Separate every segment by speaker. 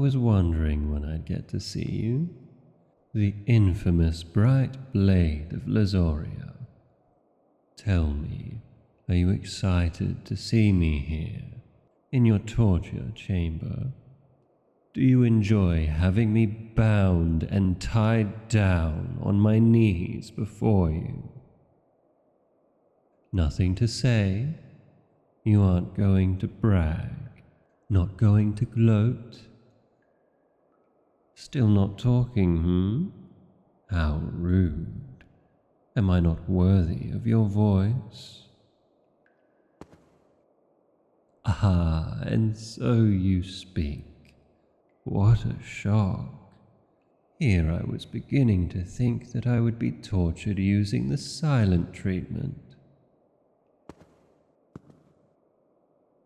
Speaker 1: was wondering when I'd get to see you. The infamous Bright Blade of Losoria. Tell me, are you excited to see me here, in your torture chamber? Do you enjoy having me bound and tied down on my knees before you? Nothing to say? You aren't going to brag, not going to gloat? Still not talking, How rude. Am I not worthy of your voice? Ah, and so you speak. What a shock. Here I was beginning to think that I would be tortured using the silent treatment.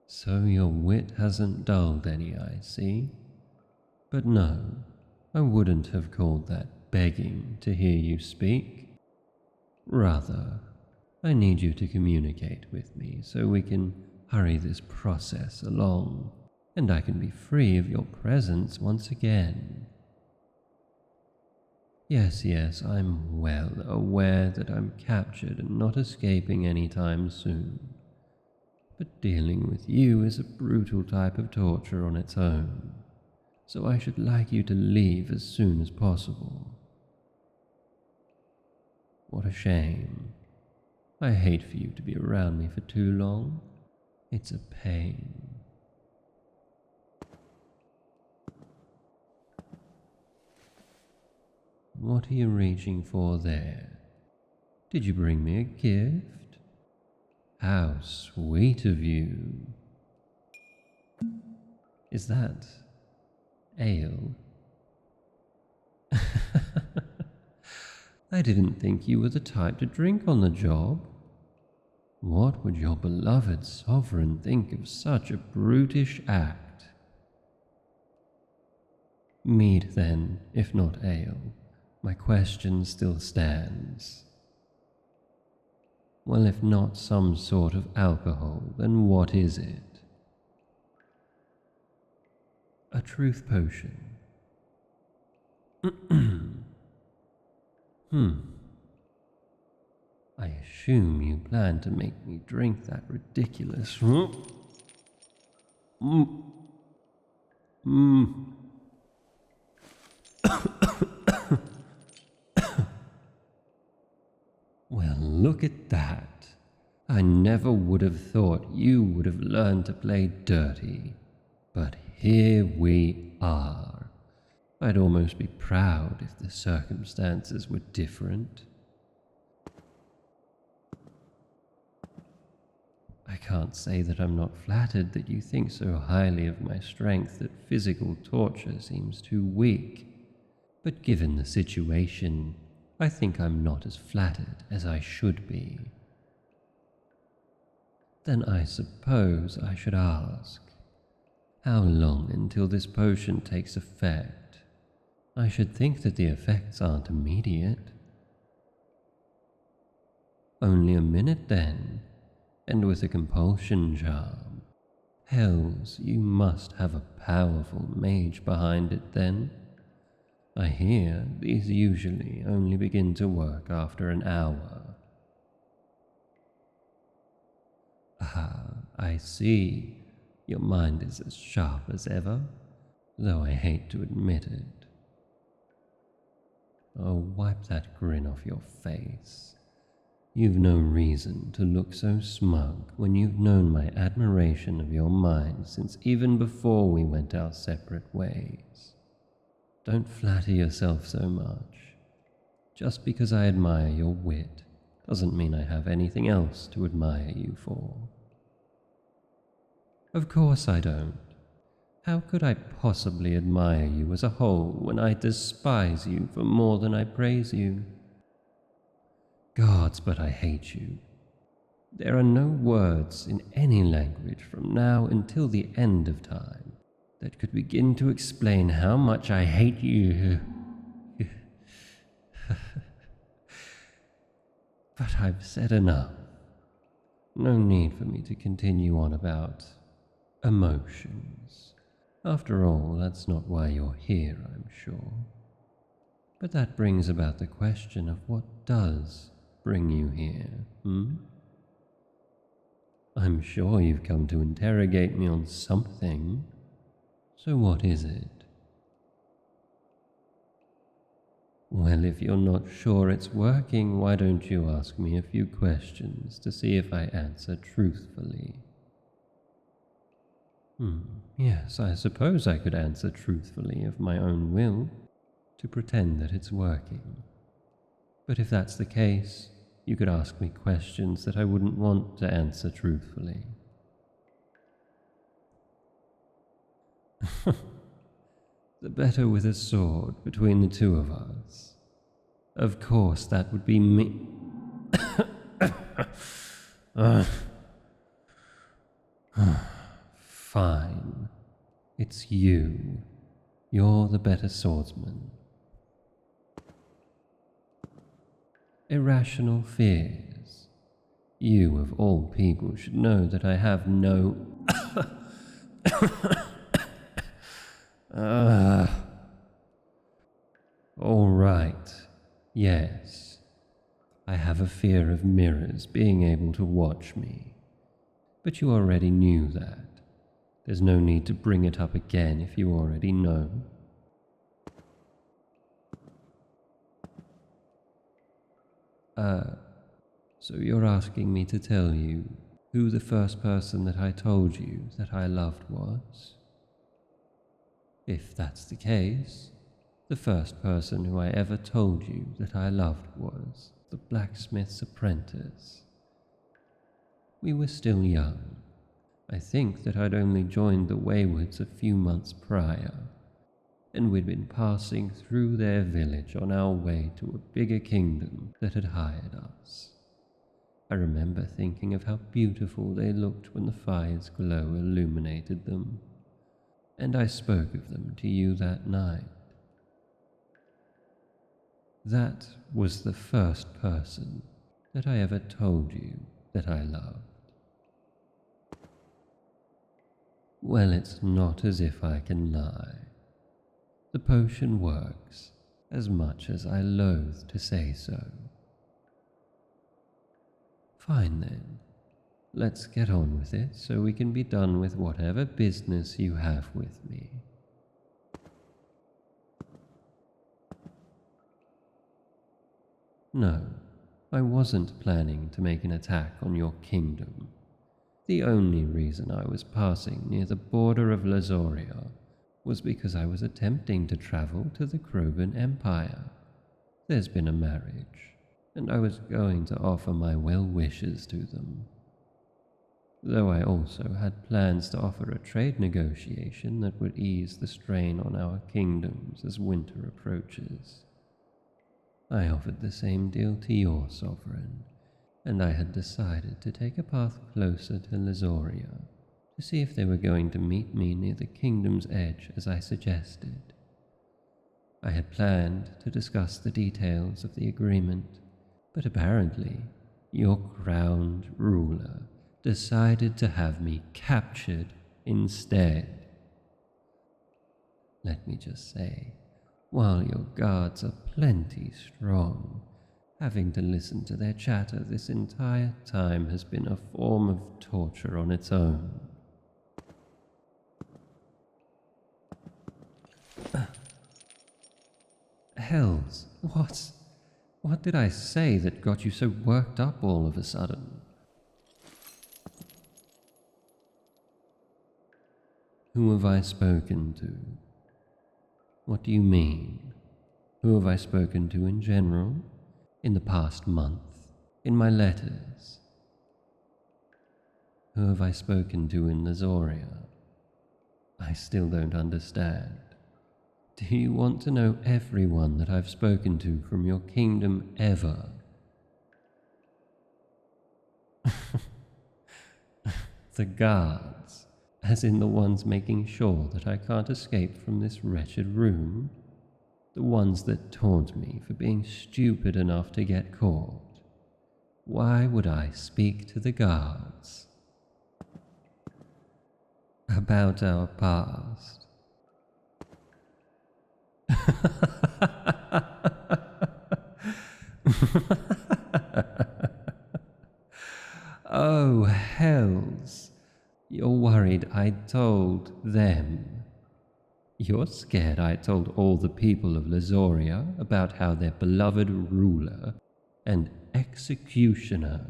Speaker 1: So your wit hasn't dulled any, I see. But no, I wouldn't have called that begging to hear you speak. Rather, I need you to communicate with me so we can hurry this process along, and I can be free of your presence once again. Yes, I'm well aware that I'm captured and not escaping anytime soon. But dealing with you is a brutal type of torture on its own, so I should like you to leave as soon as possible. What a shame. I hate for you to be around me for too long. It's a pain. What are you reaching for there? Did you bring me a gift? How sweet of you. Is that ale? I didn't think you were the type to drink on the job. What would your beloved sovereign think of such a brutish act? Mead then, if not ale. My question still stands. Well, if not some sort of alcohol, then what is it? A truth potion. I assume you plan to make me drink that ridiculous... Well, look at that. I never would have thought you would have learned to play dirty. But here we are. I'd almost be proud if the circumstances were different. I can't say that I'm not flattered that you think so highly of my strength that physical torture seems too weak. But given the situation, I think I'm not as flattered as I should be. Then I suppose I should ask, how long until this potion takes effect? I should think that the effects aren't immediate. Only a minute then, and with a compulsion charm. Hells, you must have a powerful mage behind it then. I hear these usually only begin to work after an hour. Ah, I see. Your mind is as sharp as ever, though I hate to admit it. Oh, wipe that grin off your face. You've no reason to look so smug when you've known my admiration of your mind since even before we went our separate ways. Don't flatter yourself so much. Just because I admire your wit doesn't mean I have anything else to admire you for. Of course I don't. How could I possibly admire you as a whole when I despise you for more than I praise you? Gods, but I hate you. There are no words in any language from now until the end of time that could begin to explain how much I hate you. But I've said enough. No need for me to continue on about emotions. After all, that's not why you're here, I'm sure. But that brings about the question of what does bring you here, I'm sure you've come to interrogate me on something. So what is it? Well, if you're not sure it's working, why don't you ask me a few questions to see if I answer truthfully? Yes, I suppose I could answer truthfully of my own will, to pretend that it's working. But if that's the case, you could ask me questions that I wouldn't want to answer truthfully. The better with a sword between the two of us. Of course, that would be me. Fine. It's you. You're the better swordsman. Irrational fears. You, of all people, should know that I have no... All right. Yes. I have a fear of mirrors being able to watch me. But you already knew that. There's no need to bring it up again if you already know. So you're asking me to tell you who the first person that I told you that I loved was? If that's the case, the first person who I ever told you that I loved was the blacksmith's apprentice. We were still young. I think that I'd only joined the Waywards a few months prior, and we'd been passing through their village on our way to a bigger kingdom that had hired us. I remember thinking of how beautiful they looked when the fire's glow illuminated them, and I spoke of them to you that night. That was the first person that I ever told you that I loved. Well, it's not as if I can lie. The potion works, as much as I loathe to say so. Fine then, let's get on with it so we can be done with whatever business you have with me. No, I wasn't planning to make an attack on your kingdom. The only reason I was passing near the border of Losoria was because I was attempting to travel to the Krogan Empire. There's been a marriage, and I was going to offer my well wishes to them. Though I also had plans to offer a trade negotiation that would ease the strain on our kingdoms as winter approaches. I offered the same deal to your sovereign, and I had decided to take a path closer to Losoria to see if they were going to meet me near the kingdom's edge as I suggested. I had planned to discuss the details of the agreement, but apparently your crowned ruler decided to have me captured instead. Let me just say, while your guards are plenty strong, having to listen to their chatter this entire time has been a form of torture on its own. Hells, what did I say that got you so worked up all of a sudden? Who have I spoken to? What do you mean? Who have I spoken to in general? In the past month? In my letters? Who have I spoken to in Losoria? I still don't understand. Do you want to know everyone that I've spoken to from your kingdom ever? The guards, as in the ones making sure that I can't escape from this wretched room? The ones that taunt me for being stupid enough to get caught? Why would I speak to the guards? About our past? Oh, hells. You're worried I told them. You're scared I told all the people of Losoria about how their beloved ruler and executioner,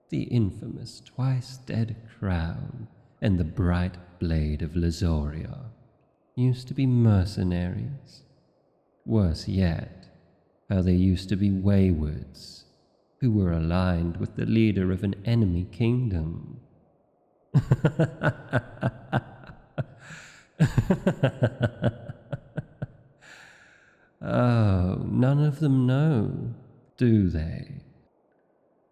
Speaker 1: the infamous twice-dead crown and the Bright Blade of Losoria, used to be mercenaries. Worse yet, how they used to be waywards, who were aligned with the leader of an enemy kingdom. Oh, none of them know, do they?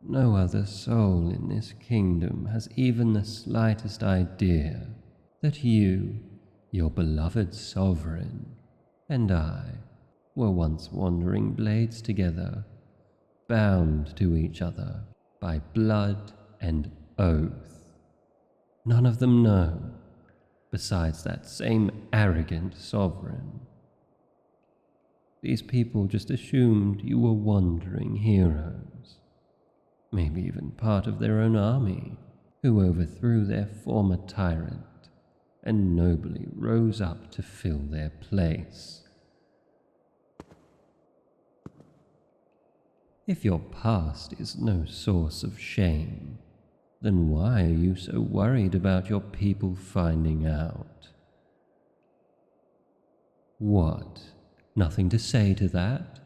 Speaker 1: No other soul in this kingdom has even the slightest idea that you, your beloved sovereign, and I were once wandering blades together, bound to each other by blood and oath. None of them know, besides that same arrogant sovereign. These people just assumed you were wandering heroes, maybe even part of their own army, who overthrew their former tyrant and nobly rose up to fill their place. If your past is no source of shame, then why are you so worried about your people finding out? What? Nothing to say to that?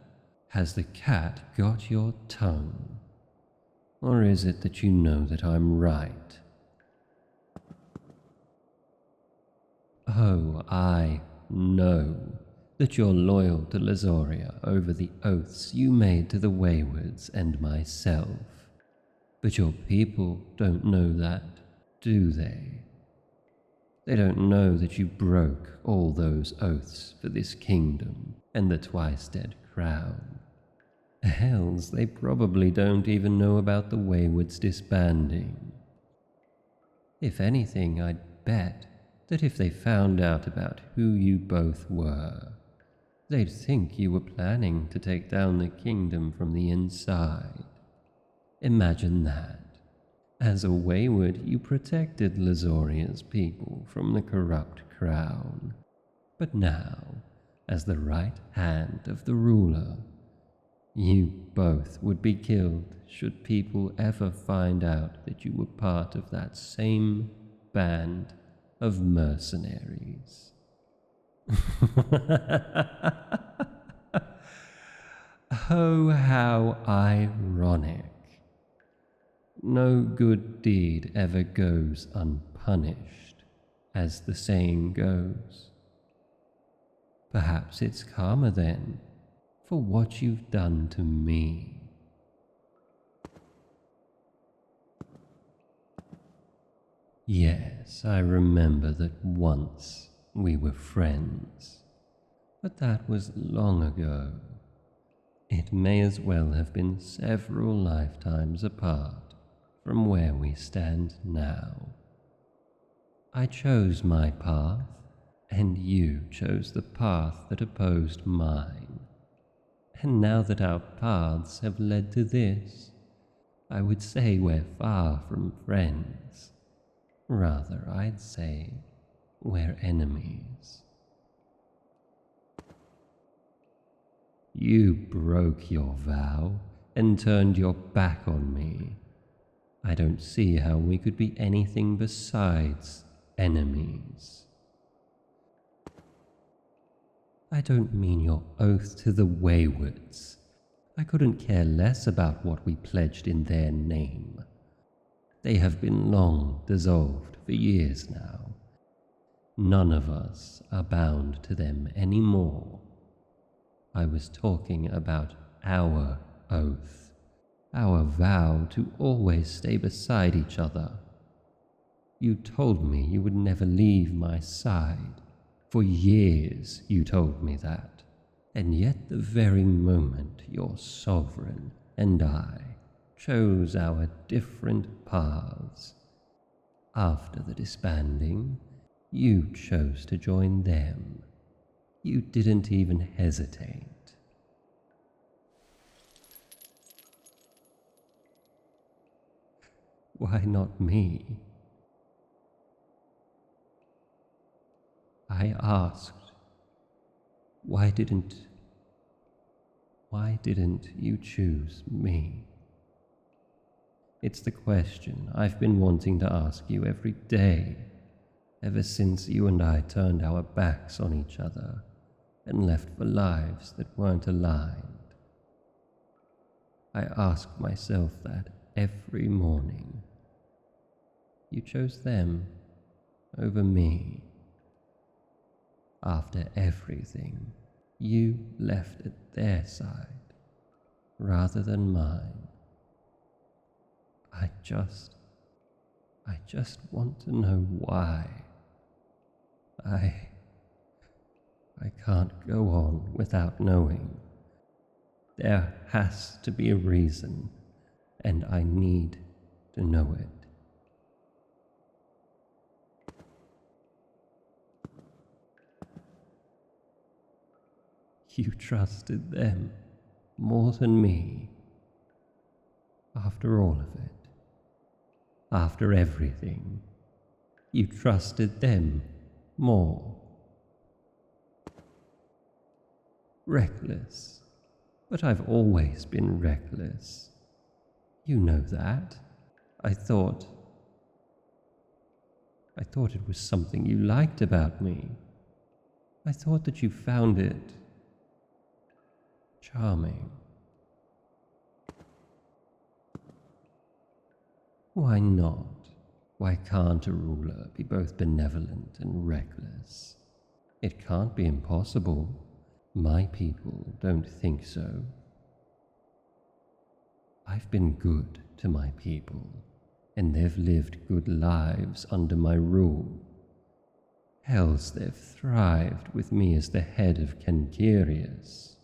Speaker 1: Has the cat got your tongue? Or is it that you know that I'm right? Oh, I know that you're loyal to Losoria over the oaths you made to the Waywards and myself. But your people don't know that, do they? They don't know that you broke all those oaths for this kingdom and the twice-dead crown. Hells, they probably don't even know about the Waywards disbanding. If anything, I'd bet that if they found out about who you both were, they'd think you were planning to take down the kingdom from the inside. Imagine that. As a wayward, you protected Losoria's people from the corrupt crown. But now, as the right hand of the ruler, you both would be killed should people ever find out that you were part of that same band of mercenaries. Oh, how ironic. No good deed ever goes unpunished, as the saying goes. Perhaps it's karma then, for what you've done to me. Yes, I remember that once we were friends, but that was long ago. It may as well have been several lifetimes apart from where we stand now. I chose my path, and you chose the path that opposed mine. And now that our paths have led to this, I would say we're far from friends. Rather, I'd say we're enemies. You broke your vow and turned your back on me. I don't see how we could be anything besides enemies. I don't mean your oath to the Waywards. I couldn't care less about what we pledged in their name. They have been long dissolved for years now. None of us are bound to them anymore. I was talking about our oath, our vow to always stay beside each other. You told me you would never leave my side. For years you told me that, and yet the very moment your sovereign and I chose our different paths, after the disbanding, you chose to join them. You didn't even hesitate. Why not me? I asked, why didn't you choose me? It's the question I've been wanting to ask you every day, ever since you and I turned our backs on each other and left for lives that weren't aligned. I ask myself that every morning. You chose them over me. After everything, you left at their side rather than mine. I just want to know why. I can't go on without knowing. There has to be a reason, and I need to know it. You trusted them more than me. After all of it, after everything, you trusted them more. Reckless, but I've always been reckless. You know that. I thought it was something you liked about me. I thought that you found it charming. Why not? Why can't a ruler be both benevolent and reckless? It can't be impossible. My people don't think so. I've been good to my people, and they've lived good lives under my rule. Hells, they've thrived with me as the head of Kenkirius.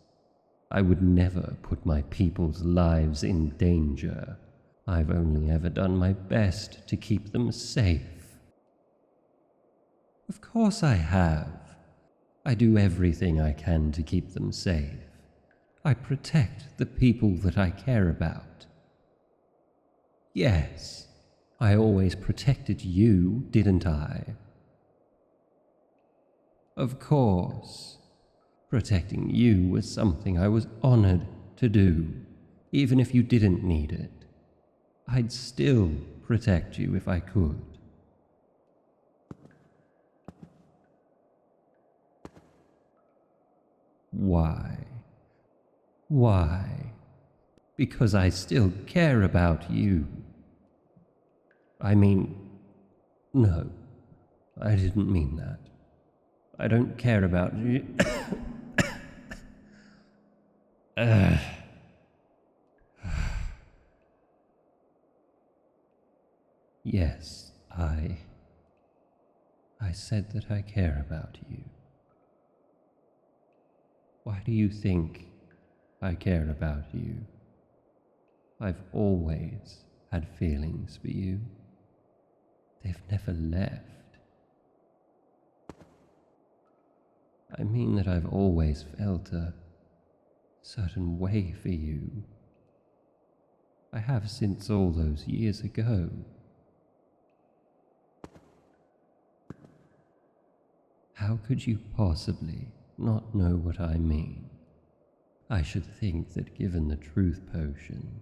Speaker 1: I would never put my people's lives in danger. I've only ever done my best to keep them safe. Of course I have. I do everything I can to keep them safe. I protect the people that I care about. Yes, I always protected you, didn't I? Of course. Protecting you was something I was honored to do, even if you didn't need it. I'd still protect you if I could. Why? Why? Because I still care about you. I mean, no, I didn't mean that. I don't care about you. Yes, I said that I care about you. Why do you think I care about you? I've always had feelings for you. They've never left. I mean that I've always felt a certain way for you. I have since all those years ago. How could you possibly not know what I mean? I should think that given the truth potion,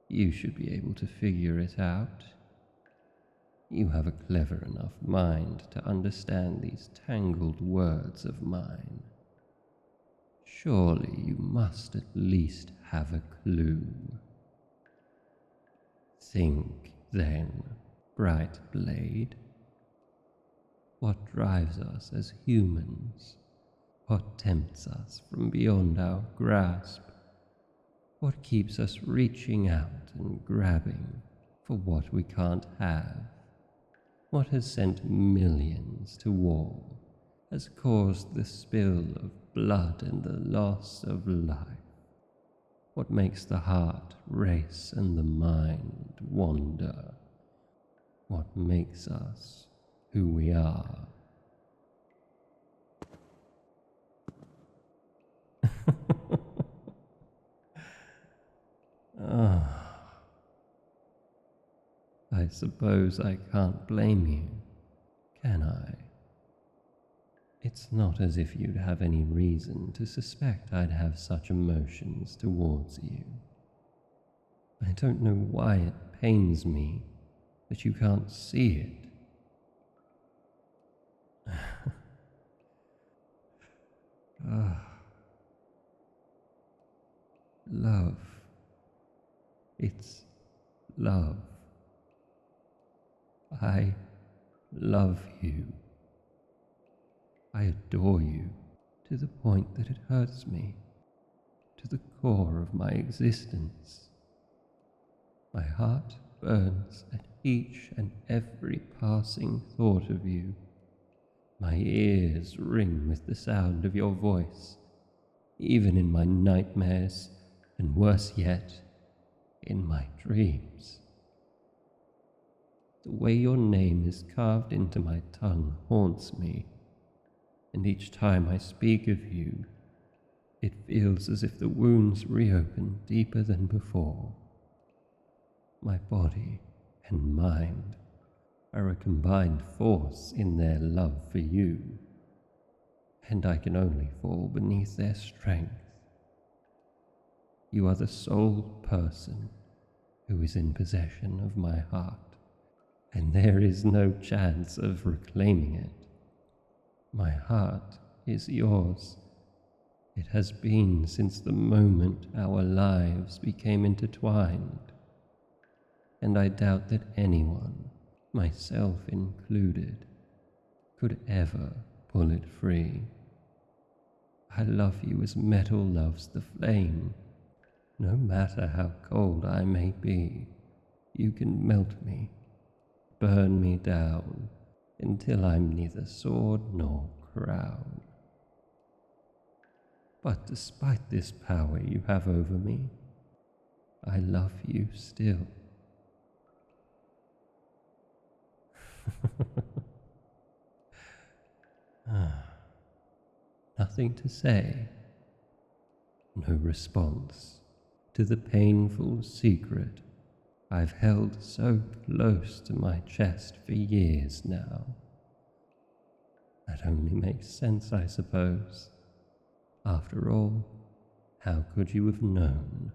Speaker 1: you should be able to figure it out. You have a clever enough mind to understand these tangled words of mine. Surely you must at least have a clue. Think, then, Bright Blade. What drives us as humans? What tempts us from beyond our grasp? What keeps us reaching out and grabbing for what we can't have? What has sent millions to war, has caused the spill of blood and the loss of life? What makes the heart race and the mind wander? What makes us who we are? Ah, I suppose I can't blame you, can I? It's not as if you'd have any reason to suspect I'd have such emotions towards you. I don't know why it pains me that you can't see it. Love. It's love. I love you. I adore you to the point that it hurts me, to the core of my existence. My heart burns at each and every passing thought of you. My ears ring with the sound of your voice, even in my nightmares, and worse yet, in my dreams. The way your name is carved into my tongue haunts me, and each time I speak of you, it feels as if the wounds reopen deeper than before. My body and mind are a combined force in their love for you, and I can only fall beneath their strength. You are the sole person who is in possession of my heart, and there is no chance of reclaiming it. My heart is yours. It has been since the moment our lives became intertwined, and I doubt that anyone, myself included, could ever pull it free. I love you as metal loves the flame. No matter how cold I may be, you can melt me, burn me down, until I'm neither sword nor crown. But despite this power you have over me, I love you still. Nothing to say, no response to the painful secret I've held so close to my chest for years now. That only makes sense, I suppose. After all, how could you have known?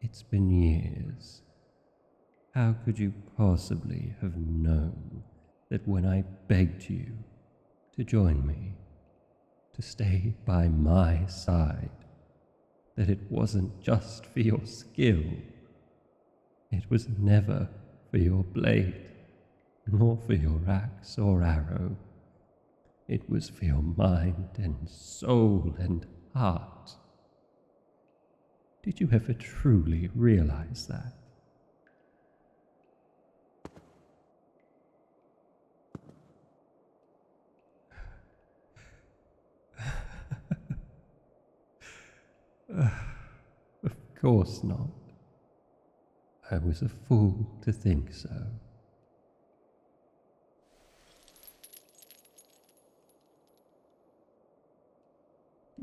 Speaker 1: It's been years. How could you possibly have known that when I begged you to join me, to stay by my side, that it wasn't just for your skill? It was never for your blade, nor for your axe or arrow. It was for your mind and soul and heart. Did you ever truly realize that? Of course not. I was a fool to think so.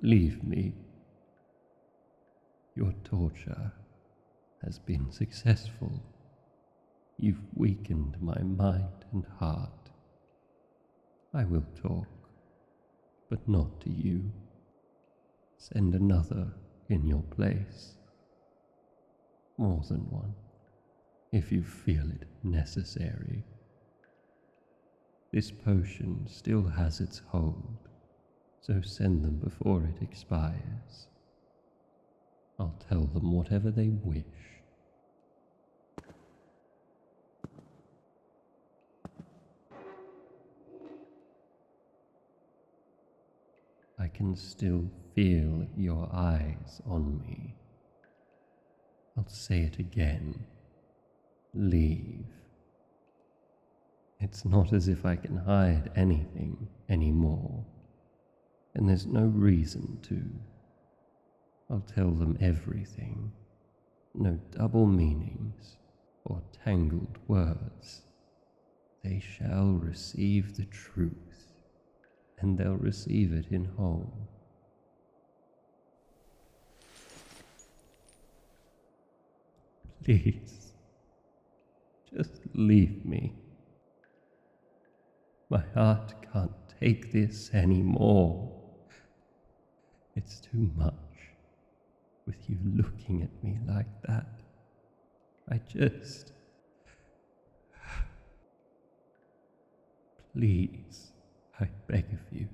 Speaker 1: Leave me. Your torture has been successful. You've weakened my mind and heart. I will talk, but not to you. Send another in your place. More than one, if you feel it necessary. This potion still has its hold, so send them before it expires. I'll tell them whatever they wish. I can still feel your eyes on me. I'll say it again. Leave. It's not as if I can hide anything anymore, and there's no reason to. I'll tell them everything. No double meanings or tangled words. They shall receive the truth, and they'll receive it in whole. Please, just leave me. My heart can't take this anymore. It's too much with you looking at me like that. Please, I beg of you.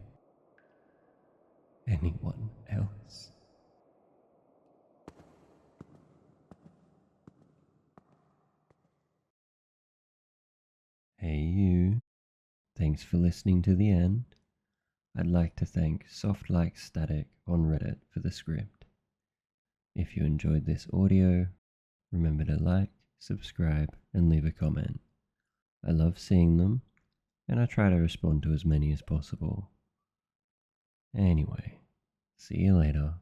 Speaker 1: Anyone else? Hey you, thanks for listening to the end. I'd like to thank Soft Like Static on Reddit for the script. If you enjoyed this audio, remember to like, subscribe, and leave a comment. I love seeing them, and I try to respond to as many as possible. Anyway, see you later.